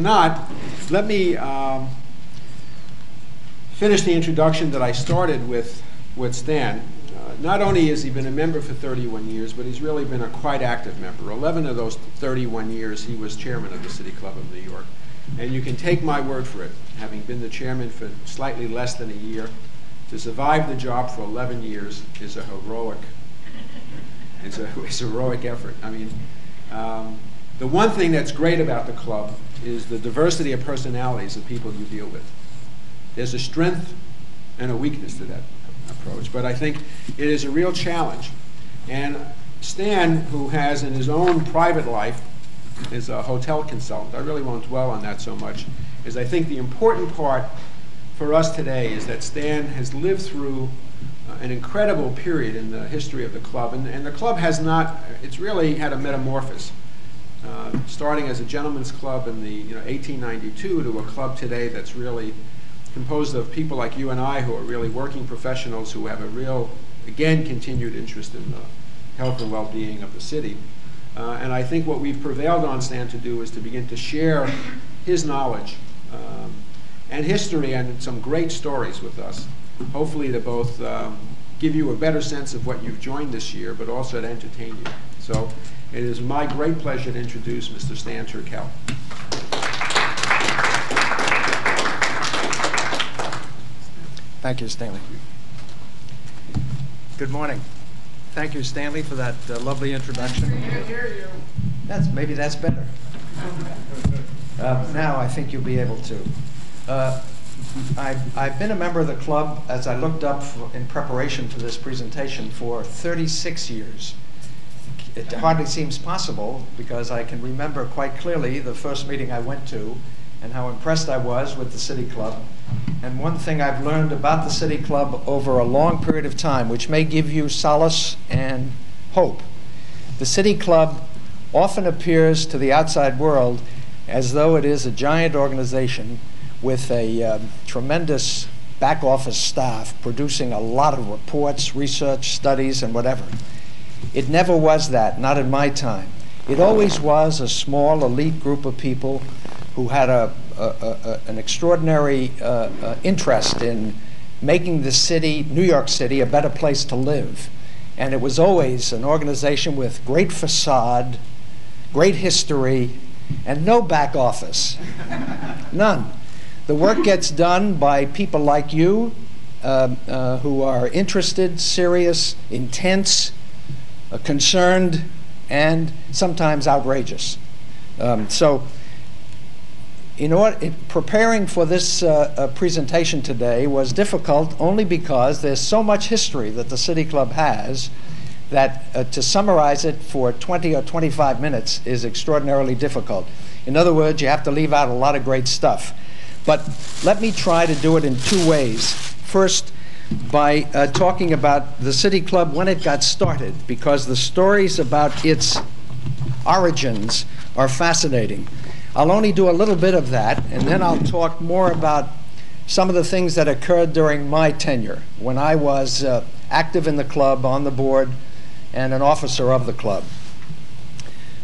not, let me finish the introduction that I started with Stan. Not only has he been a member for 31 years, but he's really been a quite active member. 11 of those 31 years, he was chairman of the City Club of New York. And you can take my word for it, having been the chairman for slightly less than a year, to survive the job for 11 years is a heroic, it's a heroic effort. I mean, the one thing that's great about the club is the diversity of personalities of people you deal with. There's a strength and a weakness to that approach, but I think it is a real challenge. And Stan, who has in his own private life, is a hotel consultant. I really won't dwell on that so much, is I think the important part for us today is that Stan has lived through an incredible period in the history of the club, and the club has not, it's really had a metamorphosis. Starting as a gentleman's club in the 1892 to a club today that's really composed of people like you and I who are really working professionals who have a real, again, continued interest in the health and well-being of the city. And I think what we've prevailed on Stan to do is to begin to share his knowledge and history and some great stories with us, hopefully to both give you a better sense of what you've joined this year, but also to entertain you. So it is my great pleasure to introduce Mr. Stan Turkel. Thank you, Stanley. Good morning. Thank you, Stanley, for that lovely introduction. I can't hear you. Maybe that's better. Now I think you'll be able to. I've been a member of the club, as I looked up in preparation for this presentation, for 36 years. It hardly seems possible because I can remember quite clearly the first meeting I went to and how impressed I was with the City Club. And one thing I've learned about the City Club over a long period of time, which may give you solace and hope, the City Club often appears to the outside world as though it is a giant organization with a tremendous back office staff producing a lot of reports, research, studies, and whatever. It never was that, not in my time. It always was a small elite group of people who had an extraordinary interest in making the city, New York City, a better place to live. And it was always an organization with great facade, great history, and no back office. None. The work gets done by people like you who are interested, serious, intense, concerned, and sometimes outrageous. Preparing for this presentation today was difficult only because there's so much history that the City Club has that to summarize it for 20 or 25 minutes is extraordinarily difficult. In other words, you have to leave out a lot of great stuff. But let me try to do it in two ways. First, by talking about the City Club when it got started, because the stories about its origins are fascinating. I'll only do a little bit of that, and then I'll talk more about some of the things that occurred during my tenure, when I was active in the club, on the board, and an officer of the club.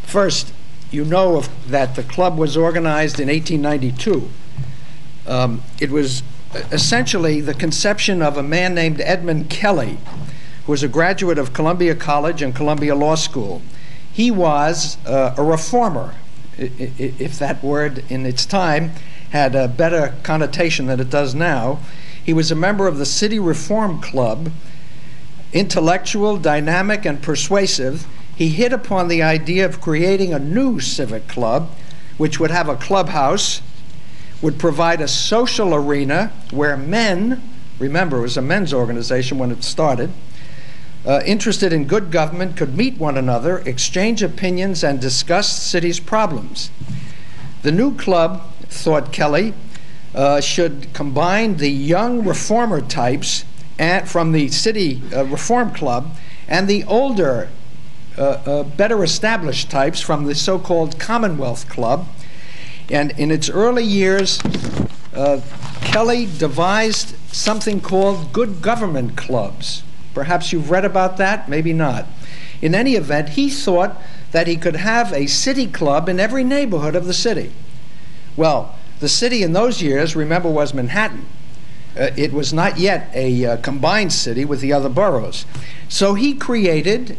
First, you know that the club was organized in 1892. It was essentially the conception of a man named Edmund Kelly, who was a graduate of Columbia College and Columbia Law School. He was a reformer, if that word in its time had a better connotation than it does now. He was a member of the City Reform Club, intellectual, dynamic, and persuasive. He hit upon the idea of creating a new civic club, which would have a clubhouse, would provide a social arena where men, remember it was a men's organization when it started, interested in good government could meet one another, exchange opinions, and discuss the city's problems. The new club, thought Kelly, should combine the young reformer types from the City Reform Club and the older, better established types from the so-called Commonwealth Club. And in its early years, Kelly devised something called good government clubs. Perhaps you've read about that, maybe not. In any event, he thought that he could have a city club in every neighborhood of the city, Well, the city in those years, remember, was Manhattan. It was not yet a combined city with the other boroughs. So he created,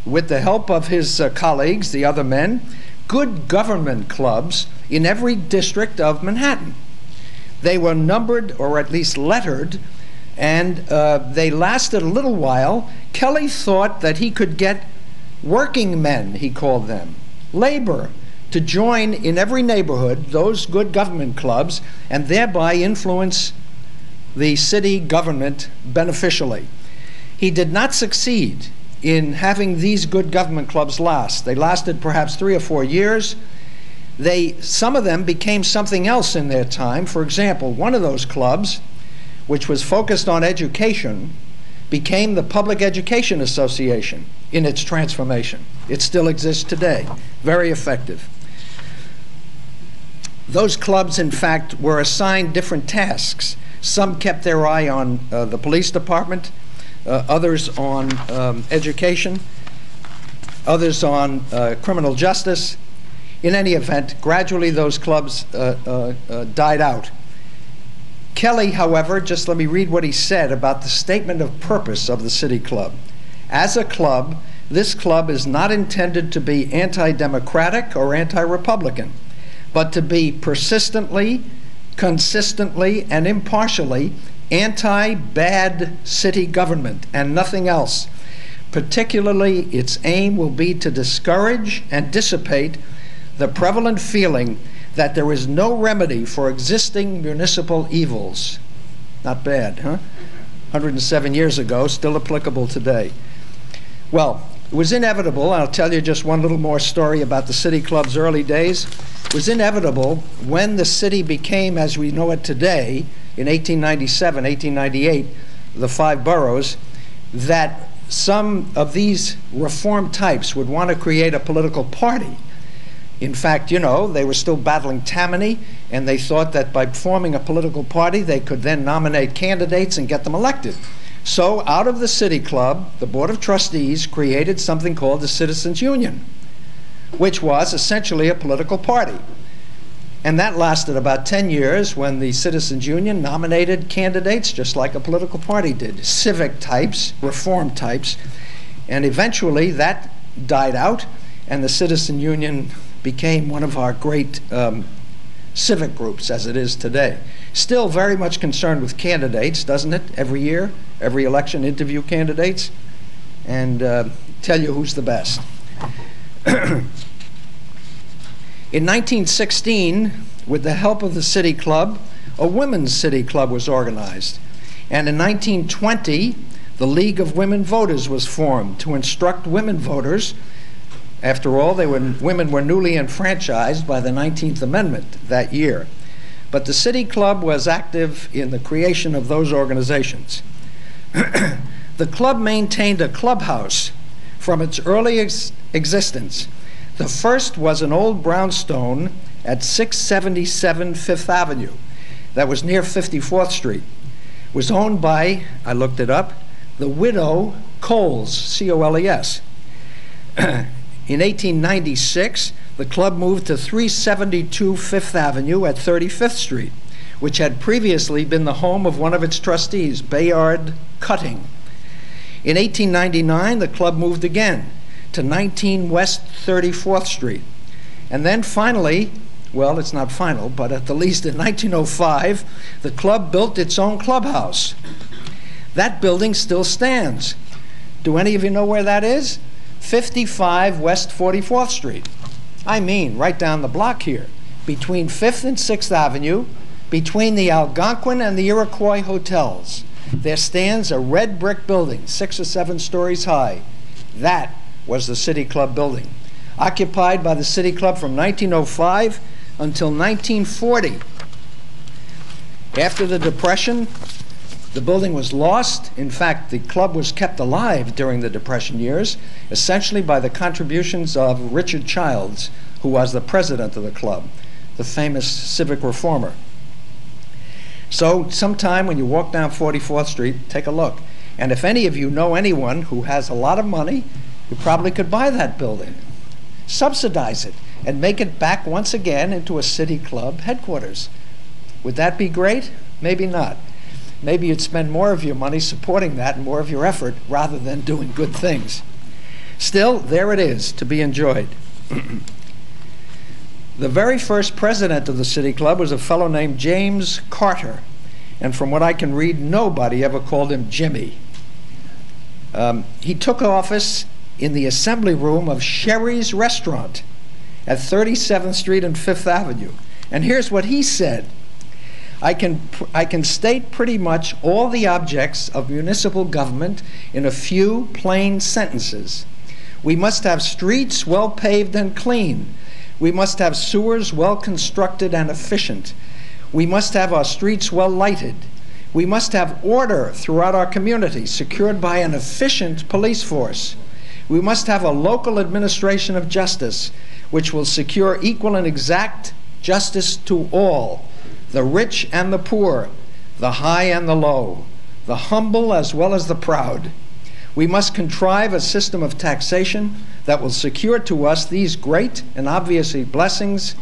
with the help of his colleagues, the other men, good government clubs in every district of Manhattan. They were numbered, or at least lettered, and they lasted a little while. Kelly thought that he could get working men, he called them, labor, to join in every neighborhood those good government clubs and thereby influence the city government beneficially. He did not succeed in having these good government clubs last. They lasted perhaps 3 or 4 years. Some of them became something else in their time. For example, one of those clubs, which was focused on education, became the Public Education Association in its transformation. It still exists today. Very effective. Those clubs, in fact, were assigned different tasks. Some kept their eye on the police department, others on education, others on criminal justice. In any event, gradually those clubs died out. Kelly, however, just let me read what he said about the statement of purpose of the City Club. As a club, this club is not intended to be anti-democratic or anti-republican, but to be persistently, consistently, and impartially anti-bad city government and nothing else. Particularly, its aim will be to discourage and dissipate the prevalent feeling that there is no remedy for existing municipal evils. Not bad, huh? 107 years ago, still applicable today. Well, it was inevitable. I'll tell you just one little more story about the City Club's early days. It was inevitable when the city became, as we know it today, in 1897, 1898, the 5 boroughs, that some of these reform types would want to create a political party. In fact, you know, they were still battling Tammany, and they thought that by forming a political party, they could then nominate candidates and get them elected. So out of the City Club, the Board of Trustees created something called the Citizens Union, which was essentially a political party. And that lasted about 10 years when the Citizens Union nominated candidates just like a political party did, civic types, reform types, and eventually that died out, and the Citizen Union became one of our great civic groups as it is today. Still very much concerned with candidates, doesn't it? Every year, every election, interview candidates and tell you who's the best. In 1916, with the help of the City Club, a women's City Club was organized. And in 1920, the League of Women Voters was formed to instruct women voters. After all, women were newly enfranchised by the 19th Amendment that year. But the City Club was active in the creation of those organizations. The club maintained a clubhouse from its early existence. The first was an old brownstone at 677 Fifth Avenue that was near 54th Street. It was owned by, I looked it up, the widow Coles, C-O-L-E-S. In 1896, the club moved to 372 Fifth Avenue at 35th Street, which had previously been the home of one of its trustees, Bayard Cutting. In 1899, the club moved again to 19 West 34th Street. And then finally, well, it's not final, but at the least in 1905, the club built its own clubhouse. That building still stands. Do any of you know where that is? 55 West 44th Street. I mean, right down the block here, between 5th and 6th Avenue, between the Algonquin and the Iroquois hotels. There stands a red brick building, 6 or 7 stories high. That was the City Club building, occupied by the City Club from 1905 until 1940. After the Depression, the building was lost. In fact, the club was kept alive during the Depression years, essentially by the contributions of Richard Childs, who was the president of the club, the famous civic reformer. So sometime when you walk down 44th Street, take a look. And if any of you know anyone who has a lot of money, you probably could buy that building, subsidize it, and make it back once again into a city club headquarters. Would that be great? Maybe not. Maybe you'd spend more of your money supporting that and more of your effort rather than doing good things. Still, there it is to be enjoyed. The very first president of the City Club was a fellow named James Carter. And from what I can read, nobody ever called him Jimmy. He took office in the assembly room of Sherry's Restaurant at 37th Street and 5th Avenue. And here's what he said. I can state pretty much all the objects of municipal government in a few plain sentences. We must have streets well paved and clean. We must have sewers well constructed and efficient. We must have our streets well lighted. We must have order throughout our community, secured by an efficient police force. We must have a local administration of justice, which will secure equal and exact justice to all, the rich and the poor, the high and the low, the humble as well as the proud. We must contrive a system of taxation that will secure to us these great and obviously blessings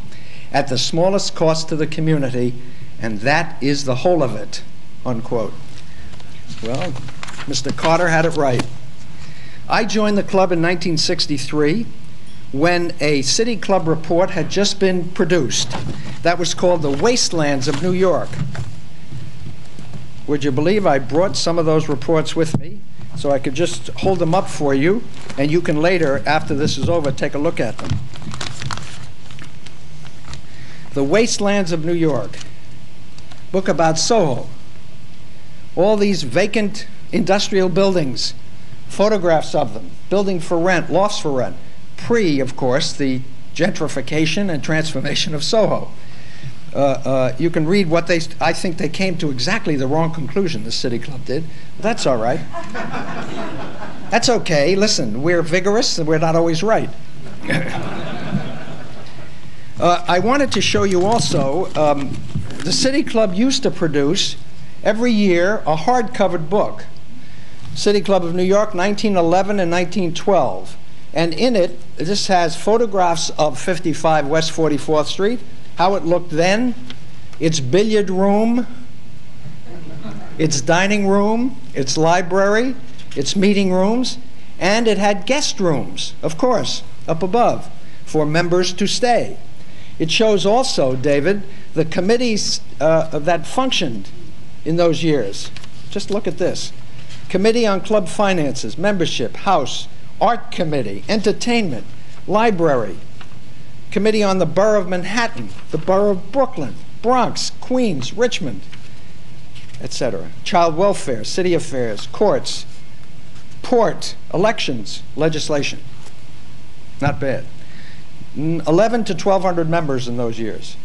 at the smallest cost to the community, and that is the whole of it, unquote. Well, Mr. Carter had it right. I joined the club in 1963 when a City Club report had just been produced. That was called The Wastelands of New York. Would you believe I brought some of those reports with me so I could just hold them up for you, and you can later, after this is over, take a look at them. The Wastelands of New York, book about Soho. All these vacant industrial buildings, photographs of them, building for rent, lofts for rent, of course, the gentrification and transformation of Soho. You can read what I think they came to exactly the wrong conclusion, the City Club did. That's all right. That's okay. Listen, we're vigorous and we're not always right. I wanted to show you also, the City Club used to produce every year a hard-covered book. City Club of New York, 1911 and 1912. And in it, this has photographs of 55 West 44th Street, how it looked then, its billiard room, its dining room, its library, its meeting rooms, and it had guest rooms, of course, up above, for members to stay. It shows also, David, the committees that functioned in those years. Just look at this. Committee on Club Finances, Membership, House, Art Committee, Entertainment, Library, Committee on the Borough of Manhattan, the Borough of Brooklyn, Bronx, Queens, Richmond, etc. Child Welfare, City Affairs, Courts, Port, Elections, Legislation. Not bad. 11 to 1,200 members in those years.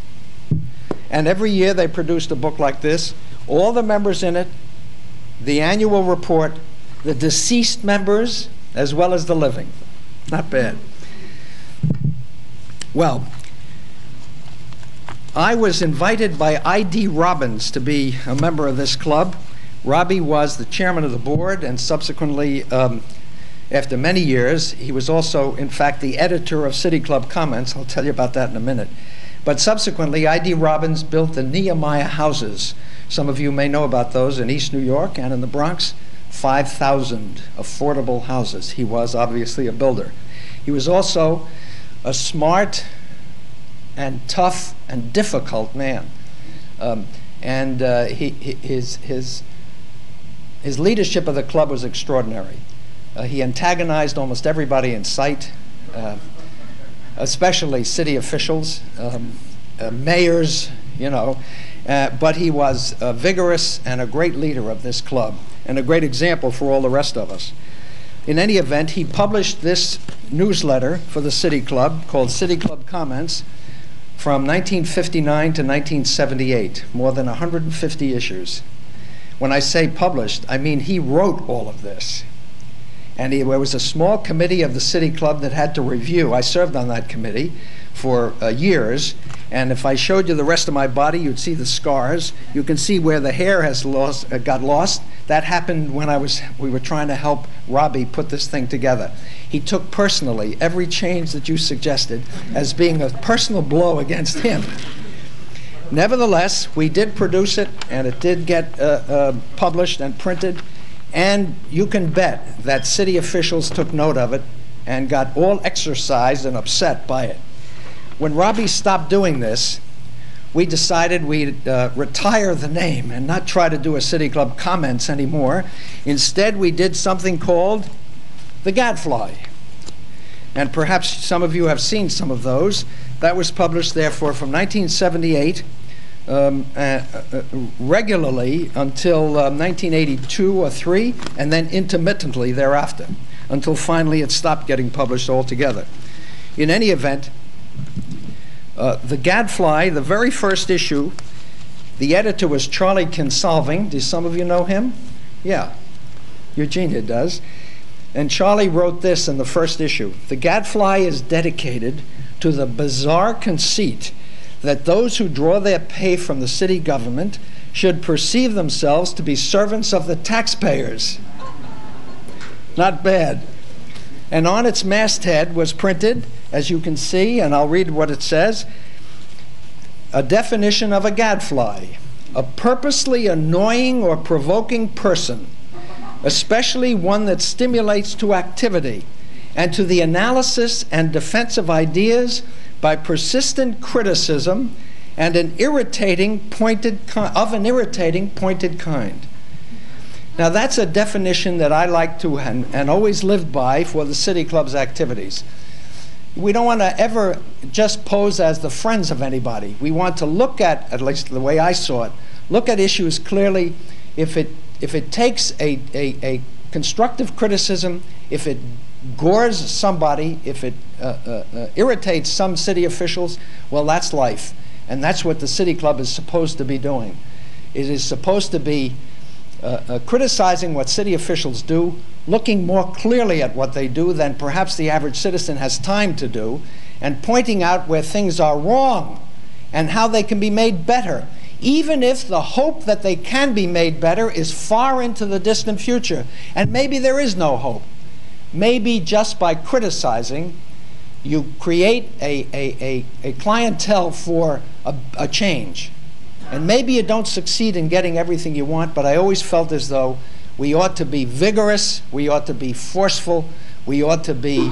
And every year they produced a book like this, all the members in it, the annual report, the deceased members, as well as the living. Not bad. Well, I was invited by I.D. Robbins to be a member of this club. Robbie was the chairman of the board, and subsequently, after many years, he was also, in fact, the editor of City Club Comments. I'll tell you about that in a minute. But subsequently, I.D. Robbins built the Nehemiah houses. Some of you may know about those in East New York and in the Bronx. 5,000 affordable houses. He was obviously a builder. He was also a smart and tough and difficult man. His leadership of the club was extraordinary. He antagonized almost everybody in sight, especially city officials, mayors, you know. But he was vigorous and a great leader of this club and a great example for all the rest of us. In any event, he published this newsletter for the City Club called City Club Comments from 1959 to 1978, more than 150 issues. When I say published, I mean he wrote all of this. And there was a small committee of the City Club that had to review. I served on that committee for years, and if I showed you the rest of my body, you'd see the scars. You can see where the hair has got lost. That happened when we were trying to help Robbie put this thing together. he took personally every change that you suggested as being a personal blow against him. Nevertheless, we did produce it, and it did get published and printed, and you can bet that city officials took note of it and got all exercised and upset by it. When Robbie stopped doing this, we decided we'd retire the name and not try to do a City Club Comments anymore. Instead, we did something called the Gadfly. And perhaps some of you have seen some of those. That was published, therefore, from 1978 regularly until 1982 or 3, and then intermittently thereafter, until finally it stopped getting published altogether. In any event, the Gadfly, the very first issue, the editor was Charlie Kinsolving. Do some of you know him? Yeah, Eugenia does. And Charlie wrote this in the first issue: "The Gadfly is dedicated to the bizarre conceit that those who draw their pay from the city government should perceive themselves to be servants of the taxpayers." Not bad. And on its masthead was printed, as you can see, and I'll read what it says, a definition of a gadfly: a purposely annoying or provoking person, especially one that stimulates to activity and to the analysis and defense of ideas by persistent criticism and an irritating pointed kind. Now that's a definition that I like to and always lived by for the City Club's activities. We don't want to ever just pose as the friends of anybody. We want to look at least the way I saw it, look at issues clearly. If it takes a constructive criticism, if it gores somebody, if it irritates some city officials, well, that's life. And that's what the City Club is supposed to be doing. It is supposed to be criticizing what city officials do, looking more clearly at what they do than perhaps the average citizen has time to do, and pointing out where things are wrong and how they can be made better, even if the hope that they can be made better is far into the distant future. And maybe there is no hope. Maybe just by criticizing, you create a clientele for a change. And maybe you don't succeed in getting everything you want, but I always felt as though we ought to be vigorous, we ought to be forceful, we ought to be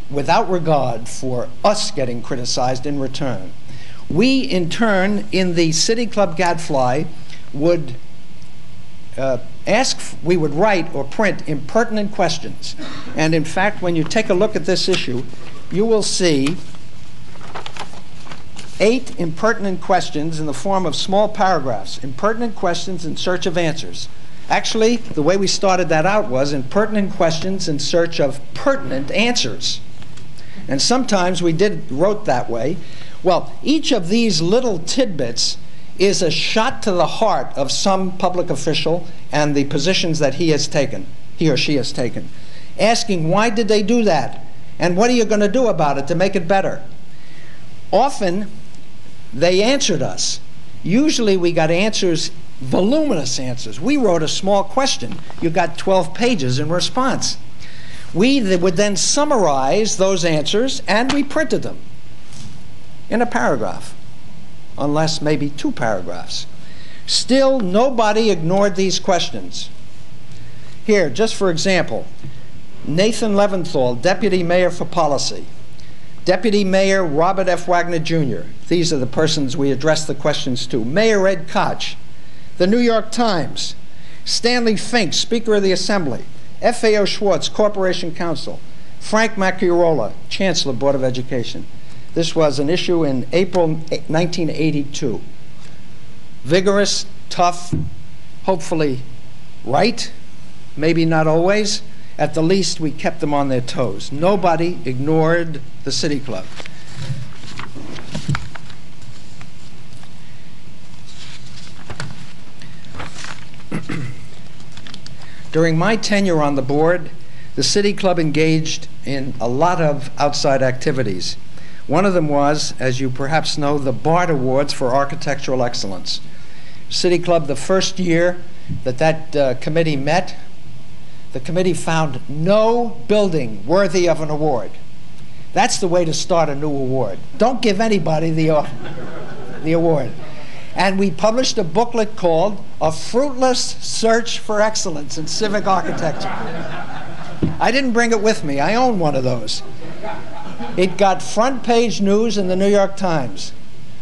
without regard for us getting criticized in return. We, in turn, in the City Club Gadfly, would we would write or print impertinent questions. And in fact, when you take a look at this issue, you will see 8 impertinent questions in the form of small paragraphs, impertinent questions in search of answers. Actually, the way we started that out was impertinent questions in search of pertinent answers. And sometimes we wrote that way. Well, each of these little tidbits is a shot to the heart of some public official and the positions that he or she has taken, asking, why did they do that? And what are you going to do about it to make it better? Often, they answered us. Usually we got answers, voluminous answers. We wrote a small question. You got 12 pages in response. We would then summarize those answers, and we printed them in a paragraph, unless maybe 2 paragraphs. Still, nobody ignored these questions. Here, just for example, Nathan Leventhal, Deputy Mayor for Policy. Deputy Mayor Robert F. Wagner, Jr. These are the persons we addressed the questions to. Mayor Ed Koch. The New York Times. Stanley Fink, Speaker of the Assembly. F.A.O. Schwartz, Corporation Counsel. Frank Macchiarola, Chancellor, Board of Education. This was an issue in April 1982. Vigorous, tough, hopefully right, maybe not always. At the least, we kept them on their toes. Nobody ignored the City Club. During my tenure on the board, the City Club engaged in a lot of outside activities. One of them was, as you perhaps know, the BART Awards for Architectural Excellence. City Club, the first year that committee met, the committee found no building worthy of an award. That's the way to start a new award. Don't give anybody the award. And we published a booklet called A Fruitless Search for Excellence in Civic Architecture. I didn't bring it with me. I own one of those. It got front page news in the New York Times.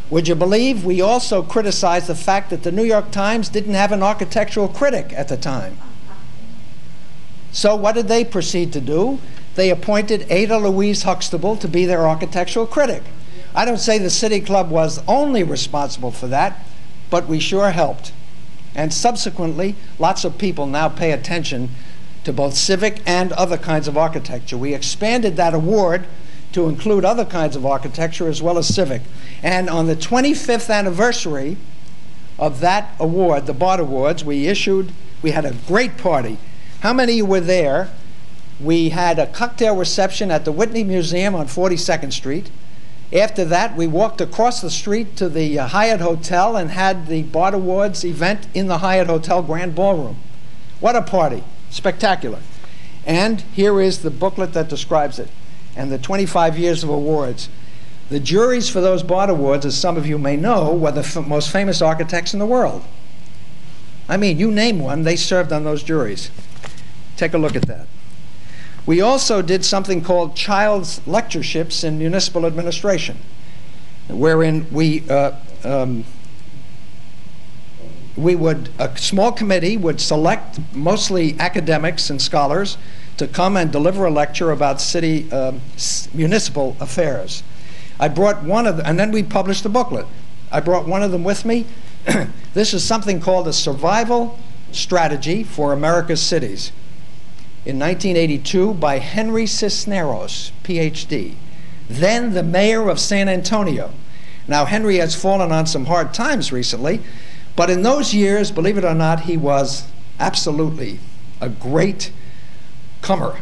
Would you believe we also criticized the fact that the New York Times didn't have an architectural critic at the time? So what did they proceed to do? They appointed Ada Louise Huxtable to be their architectural critic. I don't say the City Club was only responsible for that, but we sure helped. And subsequently, lots of people now pay attention to both civic and other kinds of architecture. We expanded that award to include other kinds of architecture as well as civic. And on the 25th anniversary of that award, the Bart Awards, we had a great party. How many were there? We had a cocktail reception at the Whitney Museum on 42nd Street. After that, we walked across the street to the Hyatt Hotel and had the Bart Awards event in the Hyatt Hotel Grand Ballroom. What a party. Spectacular. And here is the booklet that describes it, and the 25 years of awards. The juries for those Bart Awards, as some of you may know, were the most famous architects in the world. I mean, you name one, they served on those juries. Take a look at that. We also did something called Child's Lectureships in Municipal Administration, wherein a small committee would select mostly academics and scholars to come and deliver a lecture about city municipal affairs. I brought one of them, and then we published a booklet. I brought one of them with me. This is something called a Survival Strategy for America's Cities, in 1982 by Henry Cisneros, PhD, then the mayor of San Antonio. Now, Henry has fallen on some hard times recently, but in those years, believe it or not, he was absolutely a great comer.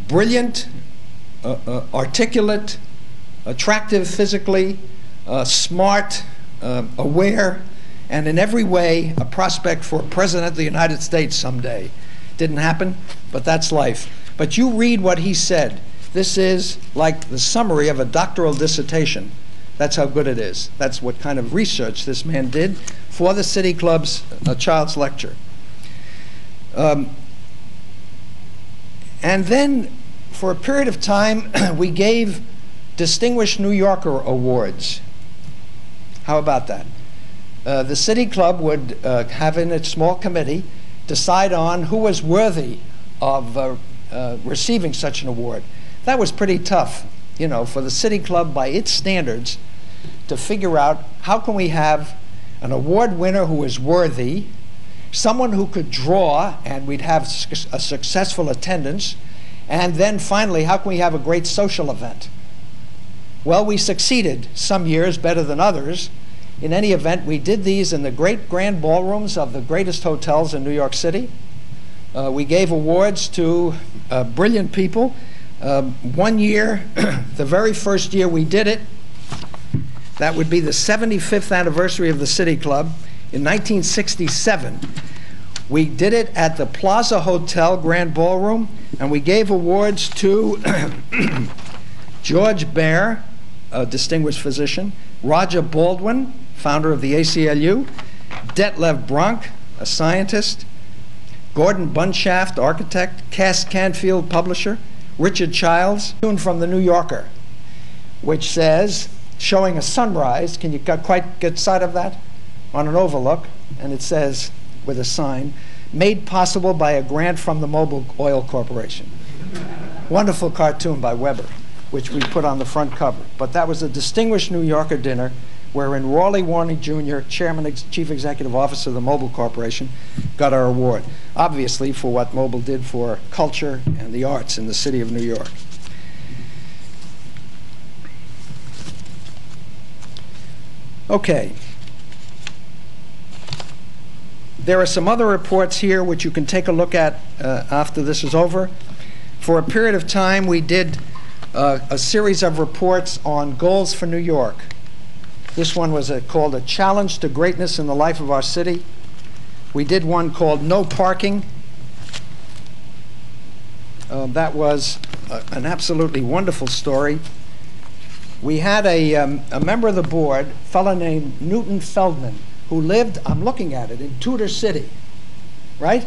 Brilliant, articulate, attractive physically, smart, aware, and in every way a prospect for President of the United States someday. Didn't happen, but that's life. But you read what he said. This is like the summary of a doctoral dissertation. That's how good it is. That's what kind of research this man did for the City Club's Child's Lecture. And then, for a period of time, we gave Distinguished New Yorker Awards. How about that? The City Club would have in its small committee decide on who was worthy of receiving such an award. That was pretty tough, you know, for the City Club by its standards to figure out how can we have an award winner who is worthy, someone who could draw and we'd have a successful attendance, and then finally, how can we have a great social event? Well, we succeeded some years better than others. In any event, we did these in the great grand ballrooms of the greatest hotels in New York City. We gave awards to brilliant people. One year, the very first year we did it, that would be the 75th anniversary of the City Club, in 1967. We did it at the Plaza Hotel Grand Ballroom, and we gave awards to George Baer, a distinguished physician, Roger Baldwin, founder of the ACLU, Detlev Bronk, a scientist, Gordon Bunshaft, architect, Cass Canfield, publisher, Richard Childs, tune from the New Yorker, which says, showing a sunrise, can you quite get sight of that? On an overlook, and it says, with a sign, made possible by a grant from the Mobil Oil Corporation. Wonderful cartoon by Weber, which we put on the front cover. But that was a distinguished New Yorker dinner wherein Rawley Warney Jr., Chairman, Chief Executive Officer of the Mobil Corporation, got our award, obviously for what Mobil did for culture and the arts in the city of New York. Okay. There are some other reports here which you can take a look at after this is over. For a period of time, we did a series of reports on goals for New York. This one was called A Challenge to Greatness in the Life of Our City. We did one called No Parking. That was an absolutely wonderful story. We had a member of the board, a fellow named Newton Feldman, who lived, I'm looking at it, in Tudor City, right?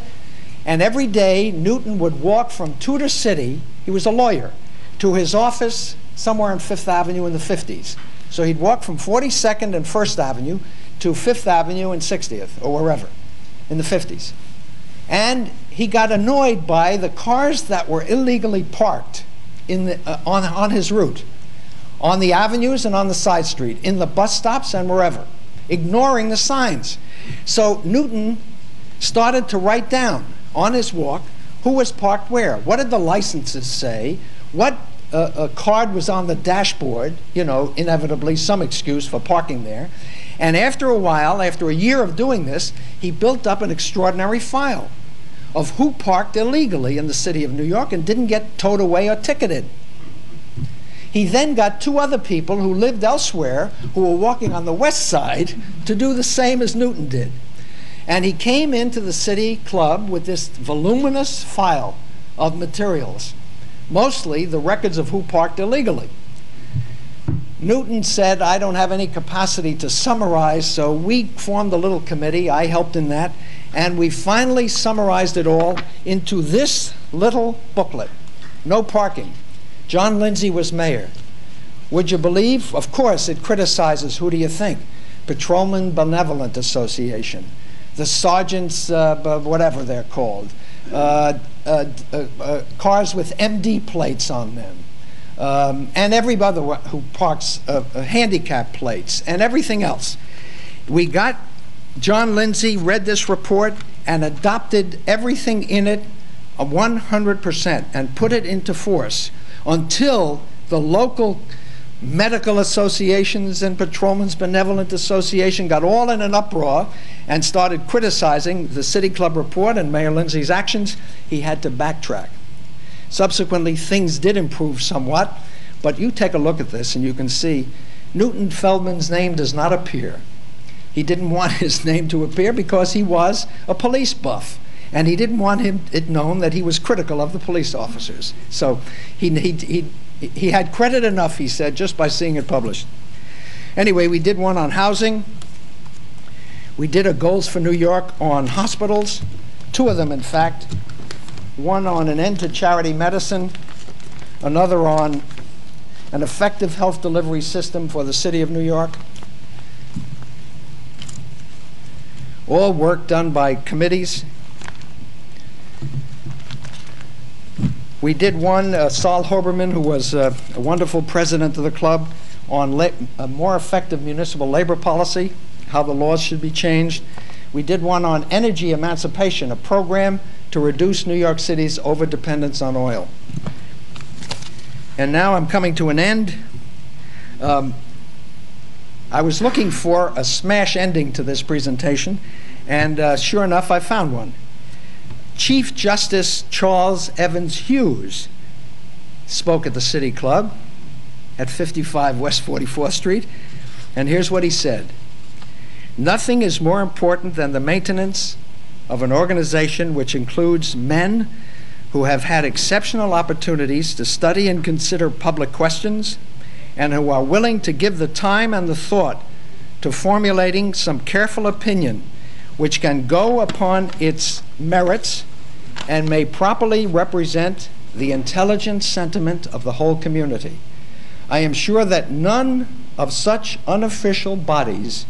And every day, Newton would walk from Tudor City, he was a lawyer, to his office somewhere on Fifth Avenue in the 50s. So he'd walk from 42nd and First Avenue to Fifth Avenue and 60th, or wherever, in the 50s. And he got annoyed by the cars that were illegally parked on his route, on the avenues and on the side street, in the bus stops and wherever, ignoring the signs. So Newton started to write down on his walk who was parked where. What did the licenses say? What card was on the dashboard, you know, inevitably some excuse for parking there. And after a while, after a year of doing this, he built up an extraordinary file of who parked illegally in the city of New York and didn't get towed away or ticketed. He then got two other people who lived elsewhere who were walking on the west side to do the same as Newton did. And he came into the city club with this voluminous file of materials, mostly the records of who parked illegally. Newton said, I don't have any capacity to summarize, so we formed a little committee. I helped in that. And we finally summarized it all into this little booklet, No Parking. John Lindsay was mayor. Would you believe? Of course, it criticizes, who do you think? Patrolman Benevolent Association, the sergeants, whatever they're called, cars with MD plates on them, and every other who parks handicap plates, and everything else. We got John Lindsay read this report and adopted everything in it 100% and put it into force until the local medical associations and Patrolmen's Benevolent Association got all in an uproar and started criticizing the City Club report and Mayor Lindsay's actions. He had to backtrack. Subsequently, things did improve somewhat, but you take a look at this and you can see Newton Feldman's name does not appear. He didn't want his name to appear because he was a police buff, and he didn't want it known that he was critical of the police officers. So he had credit enough, he said, just by seeing it published. Anyway, we did one on housing. We did a Goals for New York on hospitals, two of them, in fact. One on an end to charity medicine, another on an effective health delivery system for the city of New York. All work done by committees. We did one, Saul Hoberman, who was a wonderful president of the club, on a more effective municipal labor policy, how the laws should be changed. We did one on energy emancipation, a program to reduce New York City's overdependence on oil. And now I'm coming to an end. I was looking for a smash ending to this presentation, and sure enough, I found one. Chief Justice Charles Evans Hughes spoke at the City Club at 55 West 44th Street, and here's what he said. Nothing is more important than the maintenance of an organization which includes men who have had exceptional opportunities to study and consider public questions, and who are willing to give the time and the thought to formulating some careful opinion which can go upon its merits and may properly represent the intelligent sentiment of the whole community. I am sure that none of such unofficial bodies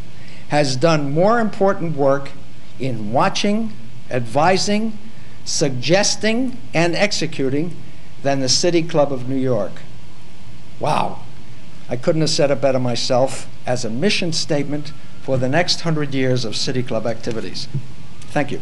has done more important work in watching, advising, suggesting, and executing than the City Club of New York. Wow. I couldn't have said it better myself, as a mission statement for the next 100 years of City Club activities. Thank you.